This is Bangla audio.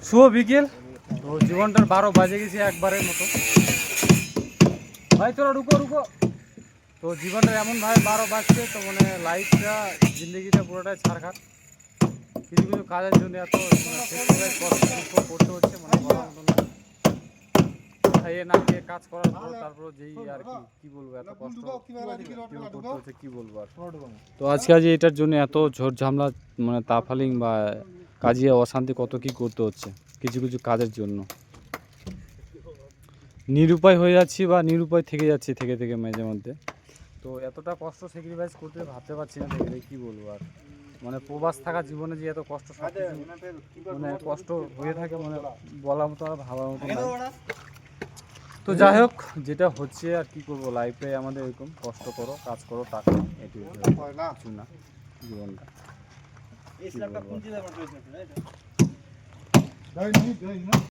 শুভ বিকেল। তো জীবনটার 12 বাজে গেছে একবারের মতো। ভাই চলো রুকো রুকো। তো জীবনটা এমনভাবে 12 বাজছে, তো মানে লাইফটা জিন্দগিটা পুরোটাই ছাড়খাড়। কিছু কিছু কাজের জন্য এত কষ্ট করতে হচ্ছে, মানে বলার মতো না। খাইয়ে না খেয়ে কাজ করার পর তারপর যেই আর কি বলবো, এত কষ্ট করতে হচ্ছে কি বলবো আর। তো আজকে এটার জন্য এত ঝড় ঝামেলা, মানে তাফালিং বা কাজে অশান্তি কত কি করতে হচ্ছে কিছু কিছু কাজের জন্য। নিরুপায় হয়ে যাচ্ছি বা নিরুপায় থেকে যাচ্ছি থেকে থেকে মাঝে মধ্যে। তো এতটা কষ্ট স্যাক্রিফাইস করতে ভাবতে পারছি না দেখলে কি বলবো আর। মানে প্রবাস থাকা জীবনে যে এত কষ্ট মানে কষ্ট হয়ে থাকে, মানে বলার মতো আর ভাবার মতো না। তো যাই হোক, যেটা হচ্ছে আর কি করবো, লাইফে আমাদের এরকম কষ্ট করো, কাজ করো, টাকা এটি কিছু না জীবনটা।